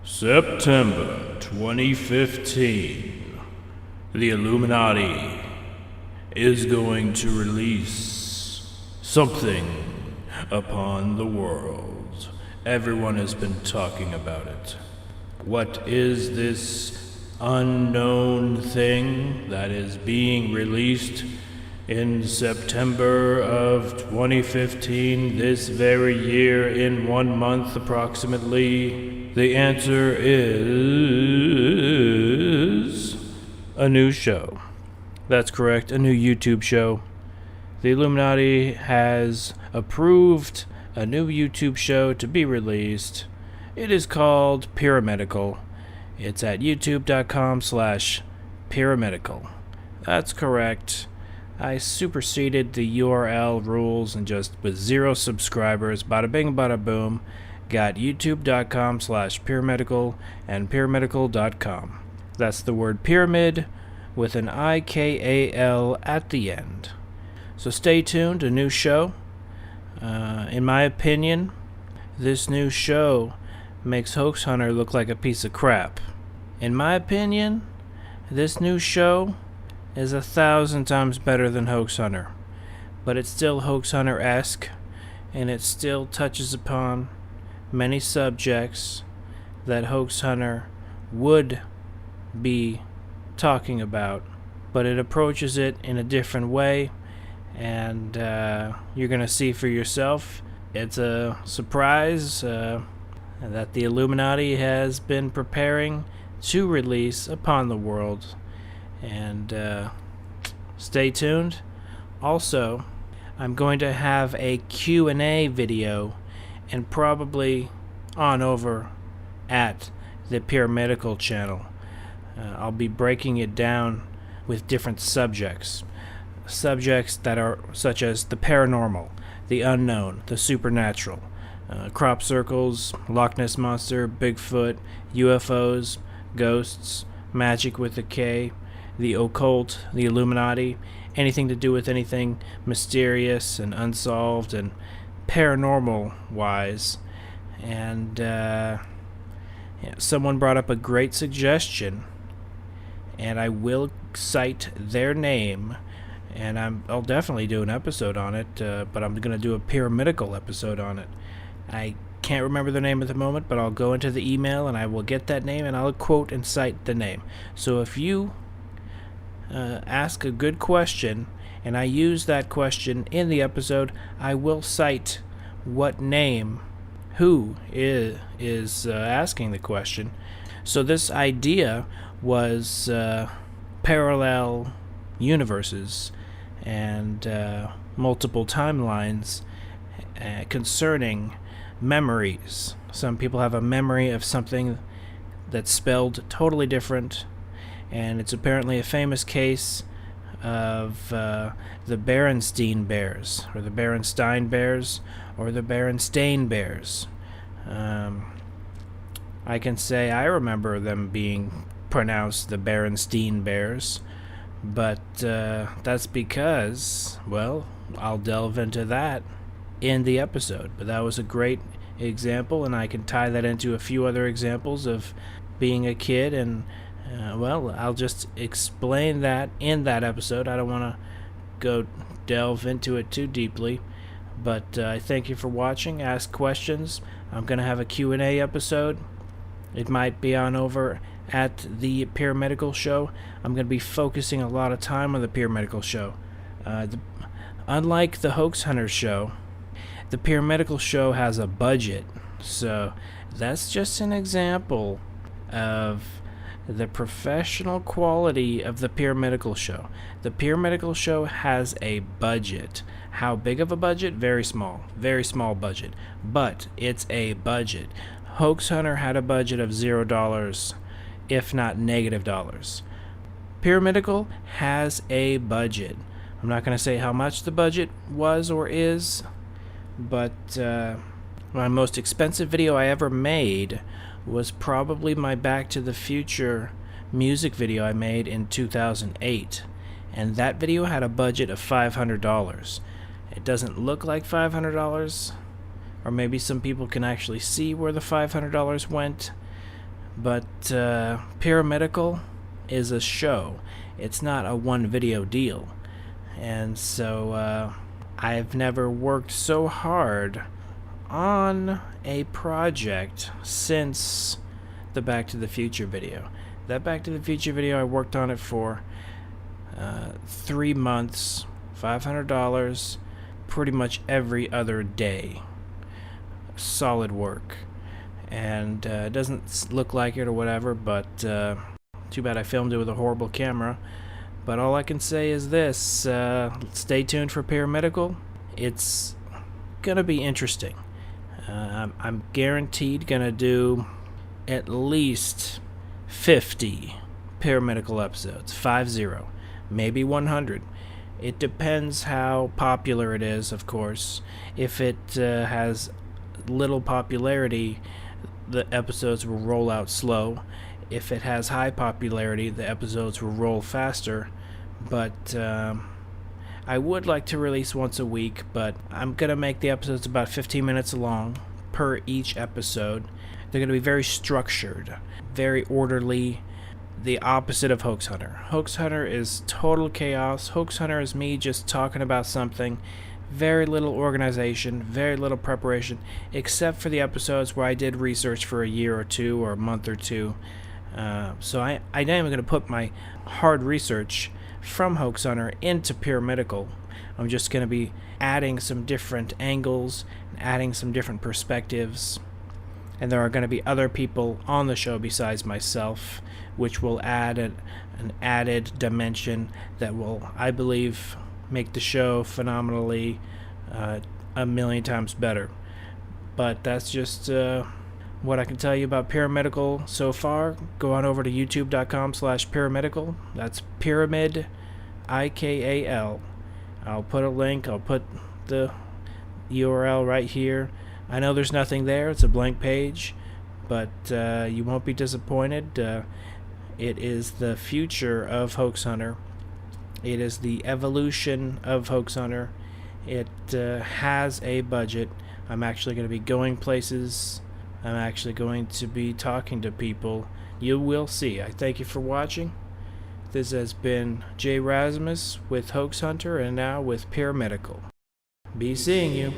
September 2015. The Illuminati is going to release something upon the world. Everyone has been talking about it. What is this unknown thing that is being released in September of 2015, this very year, in 1 month approximately? The answer is a new show. That's correct, a new YouTube show. The Illuminati has approved a new YouTube show to be released. It is called Pyramidal. It's at youtube.com/pyramidal. That's correct. I superseded the URL rules and just with 0 subscribers, bada bing bada boom, got youtube.com/pyramidal and pyramidal.com. That's the word pyramid with an IKAL at the end. So stay tuned, a new show. In my opinion, this new show makes Hoax Hunter look like a piece of crap. In my opinion, this new show is 1,000 times better than Hoax Hunter. But it's still Hoax Hunter-esque, and it still touches upon many subjects that Hoax Hunter would be talking about, but it approaches it in a different way, and you're going to see for yourself. It's a surprise that the Illuminati has been preparing to release upon the world, and stay tuned. Also, I'm going to have a Q&A video and probably on over at the Pyramidal channel. I'll be breaking it down with different subjects that are such as the paranormal, the unknown, the supernatural, crop circles, Loch Ness Monster, Bigfoot, UFOs, ghosts, magic with a K, the occult, the Illuminati, anything to do with anything mysterious and unsolved and paranormal wise. And someone brought up a great suggestion, and I will cite their name, and I'll definitely do an episode on it, but I'm going to do a pyramidal episode on it. I can't remember the name at the moment, but I'll go into the email and I will get that name and I'll quote and cite the name. So if you ask a good question and I use that question in the episode, I will cite what name, who is asking the question. So this idea was parallel universes and multiple timelines concerning memories. Some people have a memory of something that's spelled totally different, and it's apparently a famous case of the Berenstein Bears, or the Berenstein Bears, or the Berenstain Bears. I can say I remember them being pronounced the Berenstein Bears, but that's because, well, I'll delve into that in the episode. But that was a great example, and I can tie that into a few other examples of being a kid, and well, I'll just explain that in that episode. I don't want to go delve into it too deeply, but I thank you for watching. Ask questions. I'm going to have a Q&A episode. It might be on over at the Pyramidal show. I'm going to be focusing a lot of time on the Pyramidal show. Unlike the Hoax Hunter show, the Pyramidal show has a budget. So that's just an example of the professional quality of the Pyramidal show. The Pyramidal show has a budget. How big of a budget? Very small budget, but it's a budget. Hoax Hunter had a budget of $0, if not $-. Pyramidal has a budget. I'm not going to say how much the budget was or is, but my most expensive video I ever made was probably my Back to the Future music video I made in 2008, and that video had a budget of $500. It doesn't look like $500, or maybe some people can actually see where the $500 went, But Pyramidal is a show. It's not a one video deal. And so I've never worked so hard on a project since the Back to the Future video. That Back to the Future video, I worked on it for 3 months, $500, pretty much every other day. Solid work. And it doesn't look like it or whatever, but too bad I filmed it with a horrible camera. But all I can say is this, stay tuned for Pyramidal. It's gonna be interesting. I'm guaranteed gonna do at least 50 Pyramidal episodes, 50, maybe 100. It depends how popular it is, of course. If it has little popularity, the episodes will roll out slow. If it has high popularity, the episodes will roll faster. But I would like to release once a week, but I'm going to make the episodes about 15 minutes long per each episode. They're going to be very structured, very orderly, the opposite of Hoax Hunter. Hoax Hunter is total chaos. Hoax Hunter is me just talking about something. Very little organization, very little preparation, except for the episodes where I did research for a year or two or a month or two. So I am going to put my hard research from Hoax Hunter into Pyramidal. I'm just going to be adding some different angles, adding some different perspectives, and there are going to be other people on the show besides myself, which will add an added dimension that will, I believe, make the show phenomenally a million times better. But that's just what I can tell you about Pyramidal so far. Go on over to youtube.com/Pyramidal. That's Pyramid, IKAL. I'll put a link. I'll put the URL right here. I know there's nothing there. It's a blank page. But you won't be disappointed. It is the future of Hoax Hunter. It is the evolution of Hoax Hunter. It has a budget. I'm actually going to be going places. I'm actually going to be talking to people. You will see. I thank you for watching. This has been Razimus with Hoax Hunter and now with Pyramidal. Be seeing you.